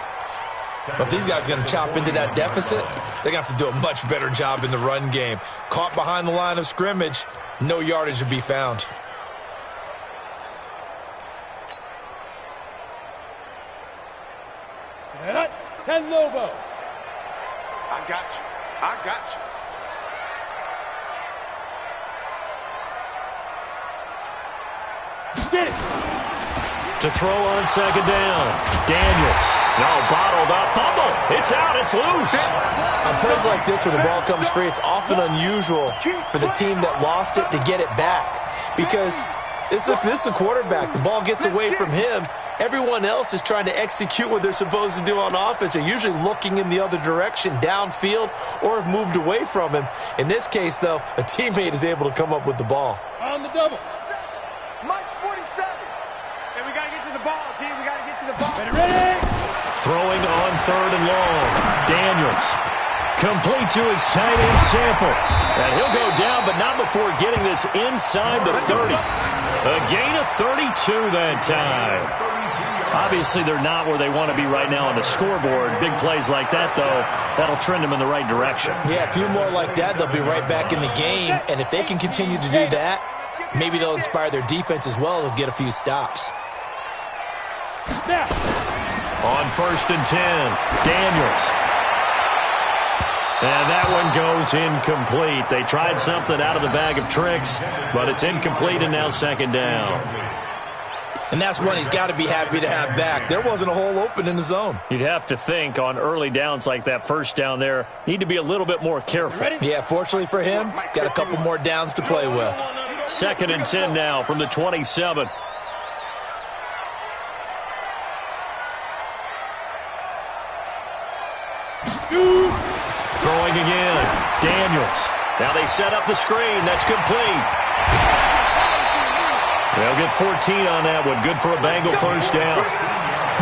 But if these guys are going to chop into that deficit, they're going to have to do a much better job in the run game. Caught behind the line of scrimmage, no yardage to be found. Set up, 10 Lobo. I got you. I got you. Get it. To throw on second down. Daniels. No, bottled up. Fumble. It's out. It's loose. On plays like this when the ball comes free, it's often unusual for the team that lost it to get it back. Because this is the quarterback. The ball gets away from him. Everyone else is trying to execute what they're supposed to do on offense. They're usually looking in the other direction, downfield, or have moved away from him. In this case, though, a teammate is able to come up with the ball. On the double. Mike's 47. And we got to get to the ball, team. We got to get to the ball. Ready? Throwing on third and long. Daniels. Complete to his tight end Sample. And he'll go down, but not before getting this inside the 30. A gain of 32 that time. Obviously, they're not where they want to be right now on the scoreboard. Big plays like that, though, that'll trend them in the right direction. Yeah, a few more like that, they'll be right back in the game. And if they can continue to do that, maybe they'll inspire their defense as well. They'll get a few stops. Now. On first and 10, Daniels. And that one goes incomplete. They tried something out of the bag of tricks, but it's incomplete and now second down. And that's one he's got to be happy to have back. There wasn't a hole open in the zone. You'd have to think on early downs like that first down there, need to be a little bit more careful. Yeah, fortunately for him, got a couple more downs to play with. Second and 10 now from the 27. Throwing again. Daniels. Now they set up the screen. That's complete. They'll get 14 on that one. Good for a Bengal first down.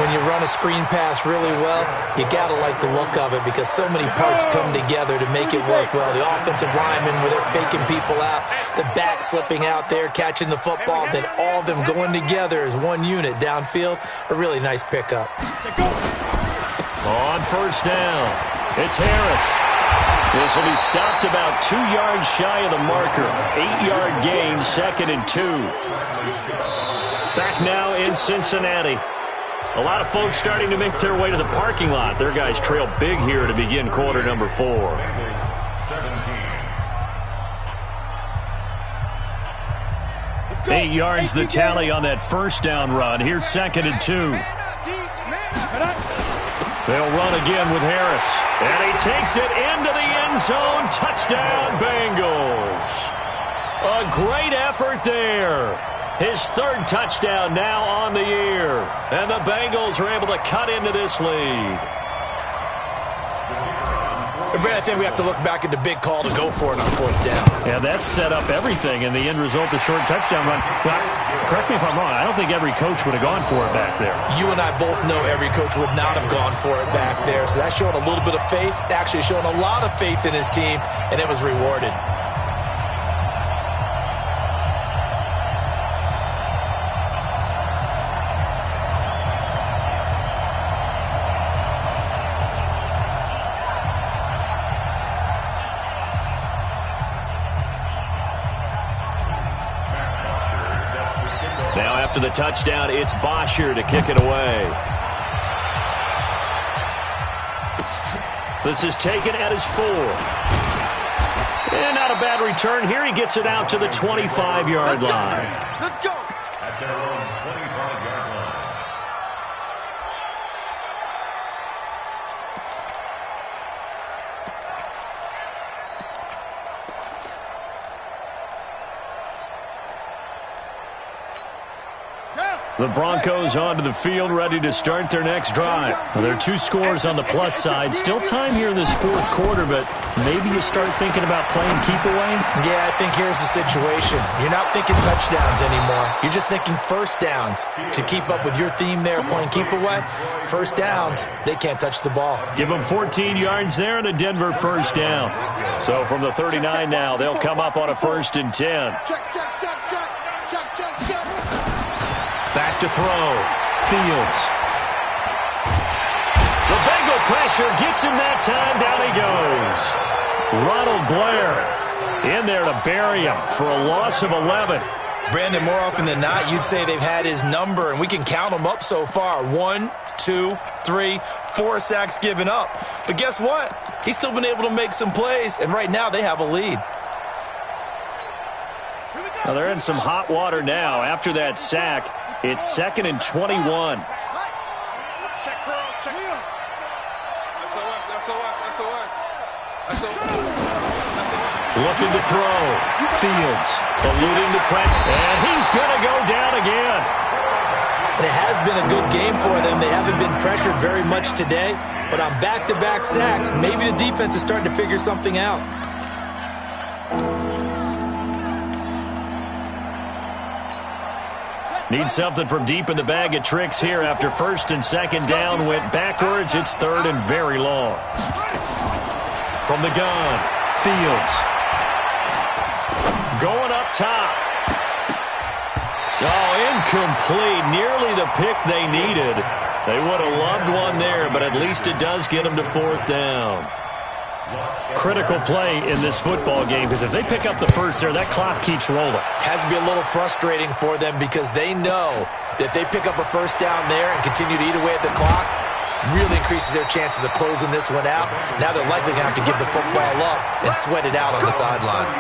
When you run a screen pass really well, you got to like the look of it because so many parts come together to make it work well. The offensive linemen, where they're faking people out, the back slipping out there, catching the football, then all of them going together as one unit downfield. A really nice pickup. On first down, it's Harris. This will be stopped about 2 yards shy of the marker. 8-yard gain, second and 2. Back now in Cincinnati. A lot of folks starting to make their way to the parking lot. Their guys trail big here to begin quarter number 4. 8 yards the tally on that first down run. Here's second and 2. They'll run again with Harris. And he takes it into the end zone. Touchdown, Bengals. A great effort there. His third touchdown now on the year. And the Bengals are able to cut into this lead. I think we have to look back at the big call to go for it on fourth down. Yeah, that set up everything in the end result, the short touchdown run. Now, correct me if I'm wrong, I don't think every coach would have gone for it back there. You and I both know every coach would not have gone for it back there. So that's showing a little bit of faith, actually showing a lot of faith in his team, and it was rewarded. Now after the touchdown, it's Bosher to kick it away. This is taken at his 4. And not a bad return here. He gets it out to the 25-yard line. Let's go. At their own 25-yard line. The Broncos onto the field, ready to start their next drive. Well, there are 2 scores on the plus side. Still time here in this 4th quarter, but maybe you start thinking about playing keep away? Yeah, I think here's the situation. You're not thinking touchdowns anymore. You're just thinking first downs. To keep up with your theme there, playing keep away, first downs, they can't touch the ball. Give them 14 yards there and a Denver first down. So from the 39 now, they'll come up on a 1st and 10. Back to throw. Fields. The Bengal pressure gets him that time. Down he goes. Ronald Blair in there to bury him for a loss of 11. Brandon, more often than not, you'd say they've had his number, and we can count them up so far. 1, 2, 3, 4 sacks given up. But guess what? He's still been able to make some plays, and right now they have a lead. Well, they're in some hot water now. After that sack, it's 2nd and 21. Check girls, check. Looking to throw. Fields eluding the pressure, and he's going to go down again. And it has been a good game for them. They haven't been pressured very much today, but on back-to-back sacks, maybe the defense is starting to figure something out. Need something from deep in the bag of tricks here after 1st and 2nd down. Went backwards. It's 3rd and very long. From the gun, Fields. Going up top. Oh, incomplete. Nearly the pick they needed. They would have loved one there, but at least it does get them to 4th down. Critical play in this football game, because if they pick up the first there, that clock keeps rolling. Has to be a little frustrating for them because they know that if they pick up a first down there and continue to eat away at the clock, really increases their chances of closing this one out. Now they're likely going to have to give the football up and sweat it out on the sideline.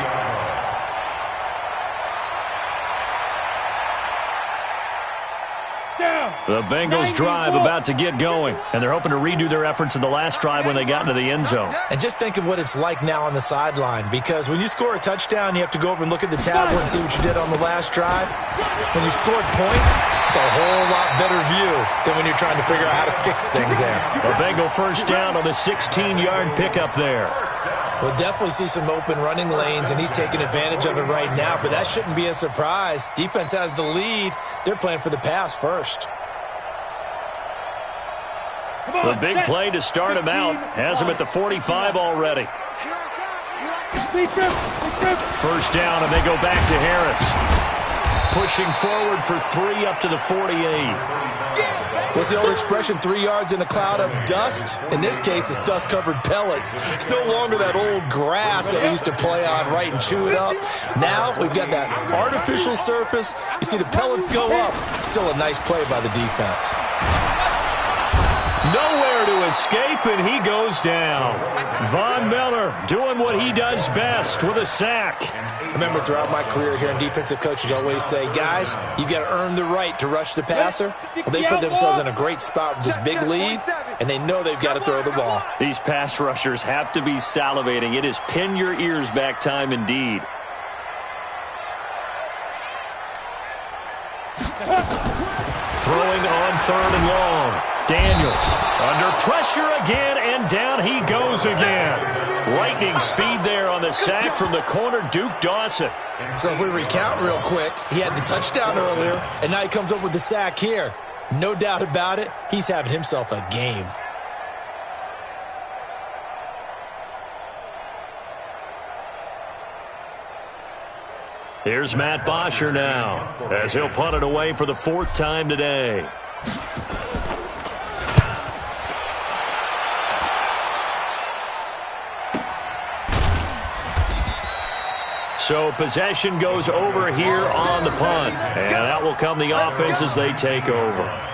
The Bengals drive about to get going, and they're hoping to redo their efforts in the last drive when they got into the end zone. And just think of what it's like now on the sideline, because when you score a touchdown, you have to go over and look at the tablet and see what you did on the last drive. When you scored points, it's a whole lot better view than when you're trying to figure out how to fix things there. A Bengal first down on the 16-yard pickup there. We'll definitely see some open running lanes, and he's taking advantage of it right now, but that shouldn't be a surprise. Defense has the lead. They're playing for the pass first. The big play to start him out has him at the 45 already. First down, and they go back to Harris. Pushing forward for 3 up to the 48. What's the old expression, 3 yards in a cloud of dust? In this case, it's dust-covered pellets. It's no longer that old grass that we used to play on, right, and chew it up. Now we've got that artificial surface. You see the pellets go up. Still a nice play by the defense. Nowhere to escape, and he goes down. Von Miller doing what he does best with a sack. I remember throughout my career here in defensive coaches always say, guys, you got to earn the right to rush the passer. Well, they put themselves in a great spot with this big lead, and they know they've got to throw the ball. These pass rushers have to be salivating. It is pin your ears back time indeed. Throwing on 3rd and long. Daniels under pressure again, and down he goes again. Lightning speed there on the sack from the corner, Duke Dawson. So if we recount real quick, he had the touchdown earlier, and now he comes up with the sack here. No doubt about it, he's having himself a game. Here's Matt Bosher now, as he'll punt it away for the 4th time today. So possession goes over here on the punt, and that will come the offense as they take over.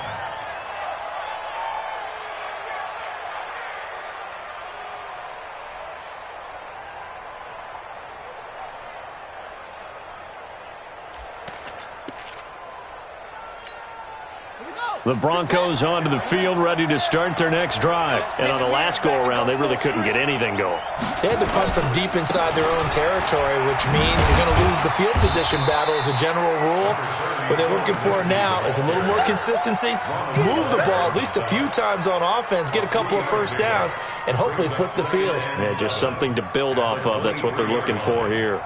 The Broncos onto the field, ready to start their next drive. And on the last go-around, they really couldn't get anything going. They had to punt from deep inside their own territory, which means you're going to lose the field position battle as a general rule. What they're looking for now is a little more consistency, move the ball at least a few times on offense, get a couple of first downs, and hopefully flip the field. Yeah, just something to build off of. That's what they're looking for here.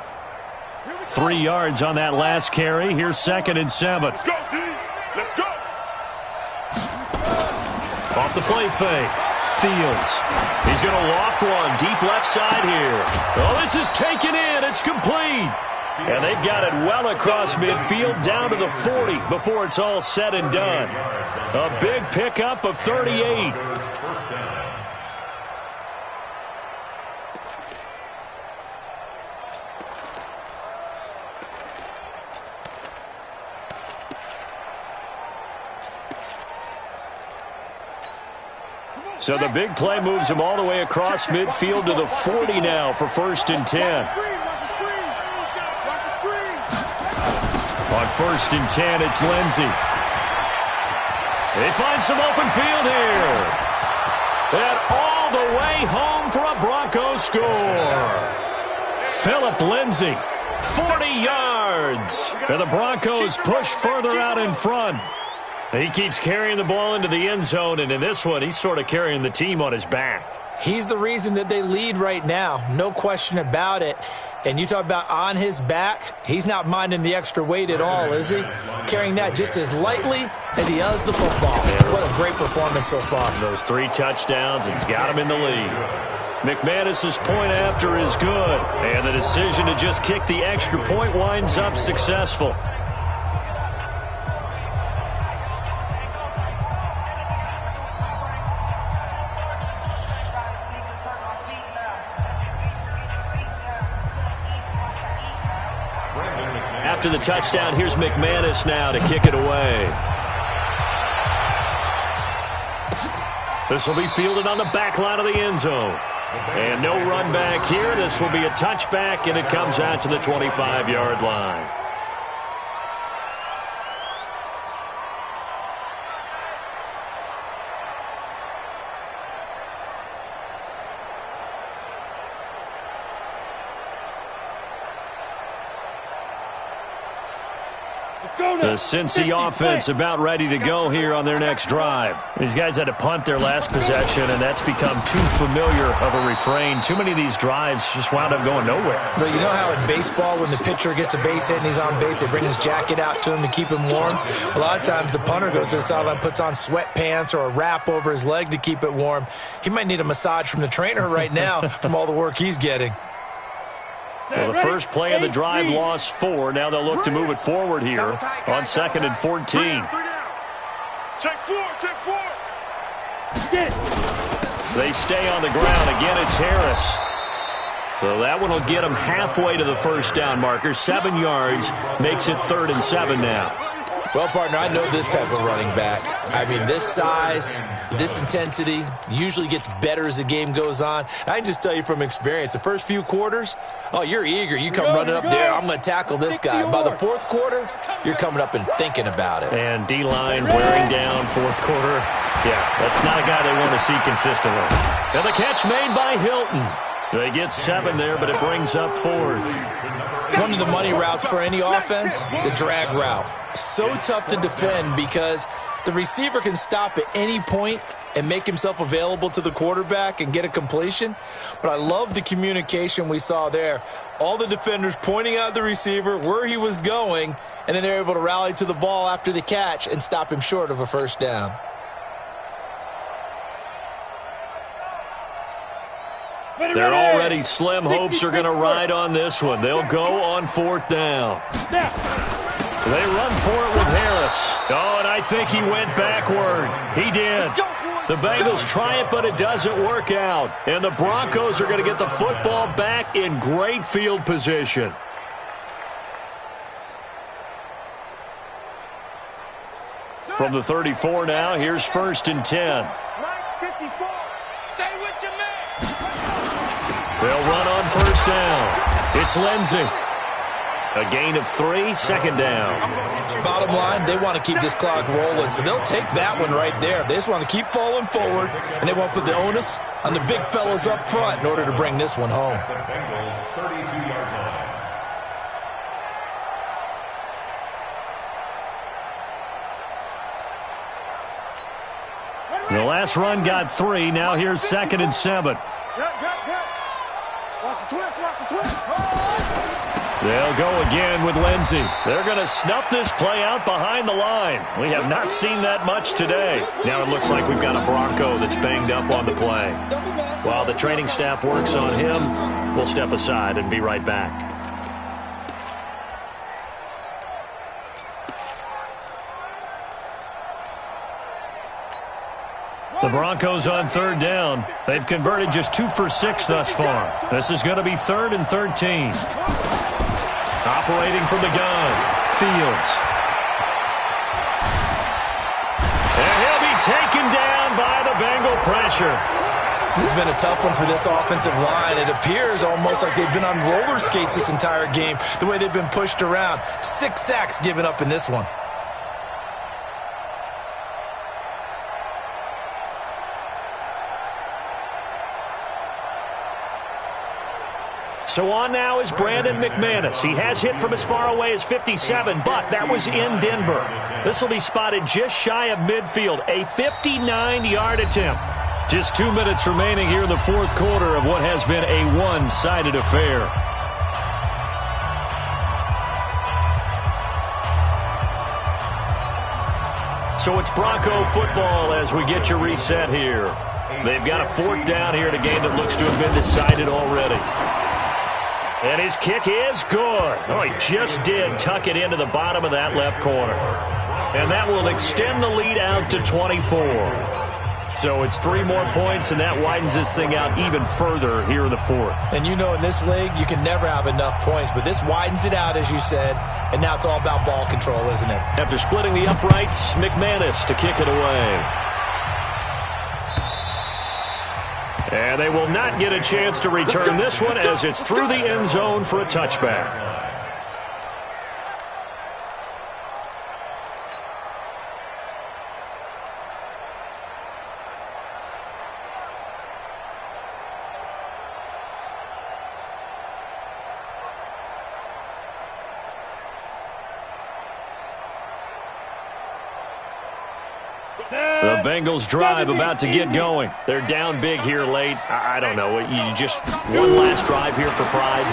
3 yards on that last carry. Here's 2nd and 7. Let's go, D. Let's go. Off the play fake. Fields. He's going to loft one deep left side here. Oh, this is taken in. It's complete. And they've got it well across midfield down to the 40 before it's all said and done. A big pickup of 38. So the big play moves him all the way across midfield to the 40 now for 1st and 10. On 1st and 10, it's Lindsey. They find some open field here. And all the way home for a Broncos score. Phillip Lindsey, 40 yards. And the Broncos push further out in front. He keeps carrying the ball into the end zone, and in this one, he's sort of carrying the team on his back. He's the reason that they lead right now, no question about it. And you talk about on his back, he's not minding the extra weight at all, is he? Carrying that just as lightly as he does the football. What a great performance so far. Those 3 touchdowns, it's got him in the lead. McManus's point after is good, and the decision to just kick the extra point winds up successful. After the touchdown, here's McManus now to kick it away. This will be fielded on the back line of the end zone. And no run back here. This will be a touchback, and it comes out to the 25-yard line. The Cincy offense about ready to go here on their next drive. These guys had to punt their last possession, and that's become too familiar of a refrain. Too many of these drives just wound up going nowhere. Well, you know how in baseball, when the pitcher gets a base hit and he's on base, they bring his jacket out to him to keep him warm? A lot of times the punter goes to the sideline, puts on sweatpants or a wrap over his leg to keep it warm. He might need a massage from the trainer right now from all the work he's getting. Well, the first play of the drive lost 4. Now they'll look to move it forward here on 2nd and 14. Check 4, check 4. They stay on the ground. Again, it's Harris. So that one will get them halfway to the first down marker. 7 yards makes it 3rd and 7 now. Well, partner, I know this type of running back. I mean, this size, this intensity usually gets better as the game goes on. I can just tell you from experience, the first few quarters, oh, you're eager. You come running up there, I'm going to tackle this guy. By the 4th quarter, you're coming up and thinking about it. And D-line wearing down 4th quarter. Yeah, that's not a guy they want to see consistently. And the catch made by Hilton. They get 7 there, but it brings up 4th. One of the money routes for any offense, the drag route. So tough to defend because the receiver can stop at any point and make himself available to the quarterback and get a completion. But I love the communication we saw there. All the defenders pointing out the receiver, where he was going, and then they're able to rally to the ball after the catch and stop him short of a first down. They're already slim hopes are going to ride on this one. They'll go on 4th down. They run for it with Harris. Oh, and I think he went backward. He did. The Bengals try it, but it doesn't work out. And the Broncos are going to get the football back in great field position. From the 34 now, here's 1st and 10. Mike 54. Stay with your man. They'll run on 1st down. It's Lindsey. A gain of 3, second down. Bottom line, they want to keep this clock rolling, so they'll take that one right there. They just want to keep falling forward, and they want to put the onus on the big fellas up front in order to bring this one home. The Bengals' 32-yard line. The last run got 3. Now here's 2nd and 7. Watch the twist, watch the twist. They'll go again with Lindsey. They're going to snuff this play out behind the line. We have not seen that much today. Now it looks like we've got a Bronco that's banged up on the play. While the training staff works on him, we'll step aside and be right back. The Broncos on 3rd down. They've converted just 2 for 6 thus far. This is going to be 3rd and 13. Operating from the gun, Fields. And he'll be taken down by the Bengal pressure. This has been a tough one for this offensive line. It appears almost like they've been on roller skates this entire game, the way they've been pushed around. 6 sacks given up in this one. So on now is Brandon McManus. He has hit from as far away as 57, but that was in Denver. This will be spotted just shy of midfield, a 59-yard attempt. Just 2 minutes remaining here in the 4th quarter of what has been a one-sided affair. So it's Bronco football as we get you reset here. They've got a 4th down here in a game that looks to have been decided already. And his kick is good. Oh, he just did tuck it into the bottom of that left corner. And that will extend the lead out to 24. So it's 3 more points, and that widens this thing out even further here in the 4th. And you know in this league, you can never have enough points, but this widens it out, as you said, and now it's all about ball control, isn't it? After splitting the uprights, McManus to kick it away. And they will not get a chance to return this one as it's through the end zone for a touchback. The Bengals drive about to get going. They're down big here late. I don't know. You just one last drive here for pride.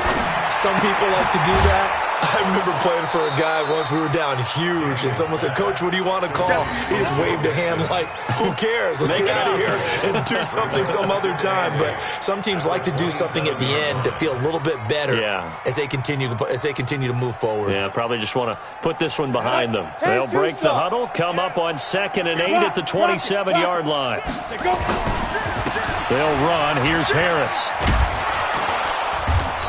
Some people like to do that. I remember playing for a guy once. We were down huge, and someone said, "Coach, what do you want to call?" He just waved a hand like, "Who cares? Let's get out of here and do something some other time." But some teams like to do something at the end to feel a little bit better as they continue to move forward. Yeah, probably just want to put this one behind them. They'll break the huddle, come up on 2nd and 8 at the 27-yard line. They'll run. Here's Harris.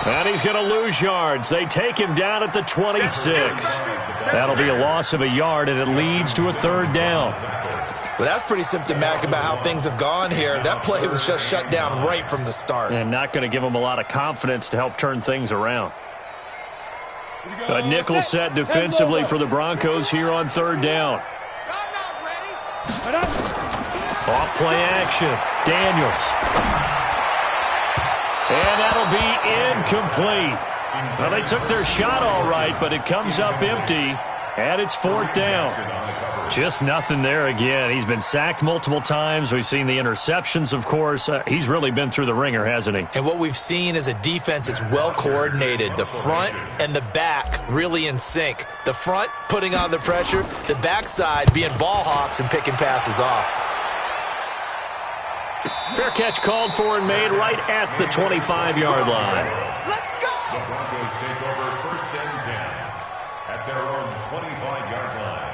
And he's going to lose yards. They take him down at the 26. That'll be a loss of a yard, and it leads to a 3rd down. Well, that's pretty symptomatic about how things have gone here. That play was just shut down right from the start. And not going to give them a lot of confidence to help turn things around. A nickel set defensively for the Broncos here on 3rd down. Off play action. Daniels. And that'll be incomplete. Well, they took their shot all right, but it comes up empty, and it's 4th down. Just nothing there again. He's been sacked multiple times. We've seen the interceptions, of course. He's really been through the ringer, hasn't he? And what we've seen is a defense that's well coordinated. The front and the back really in sync. The front putting on the pressure, the backside being ball hawks and picking passes off. Fair catch called for and made right at the 25-yard line. Let's go! The Broncos take over 1st and 10 at their own 25-yard line.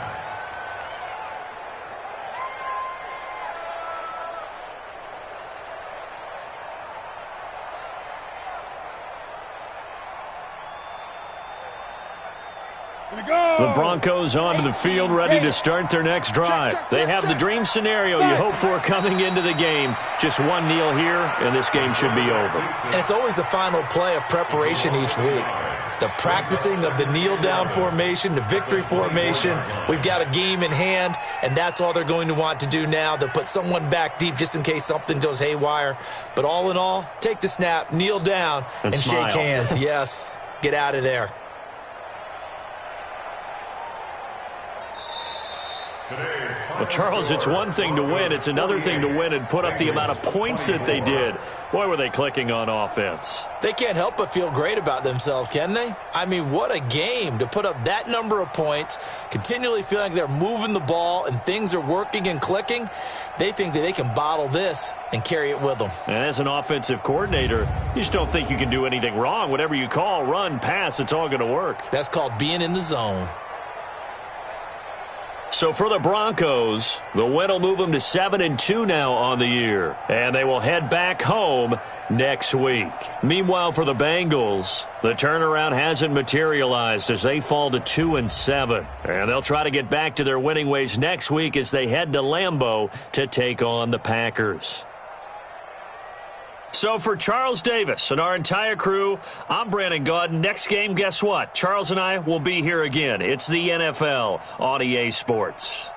The Broncos onto the field, ready to start their next drive. They have the dream scenario you hope for coming into the game. Just one kneel here, and this game should be over. And it's always the final play of preparation each week. The practicing of the kneel-down formation, the victory formation. We've got a game in hand, and that's all they're going to want to do now. They'll put someone back deep just in case something goes haywire. But all in all, take the snap, kneel down, and shake hands. Yes, get out of there. Well, Charles, it's one thing to win. It's another thing to win and put up the amount of points that they did. Boy, were they clicking on offense. They can't help but feel great about themselves, can they? I mean, what a game to put up that number of points, continually feeling like they're moving the ball and things are working and clicking. They think that they can bottle this and carry it with them. And as an offensive coordinator, you just don't think you can do anything wrong. Whatever you call, run, pass, it's all going to work. That's called being in the zone. So for the Broncos, the win will move them to 7-2 now on the year. And they will head back home next week. Meanwhile, for the Bengals, the turnaround hasn't materialized as they fall to 2-7. And they'll try to get back to their winning ways next week as they head to Lambeau to take on the Packers. So for Charles Davis and our entire crew, I'm Brandon Gaudin. Next game, guess what? Charles and I will be here again. It's the NFL on EA Sports.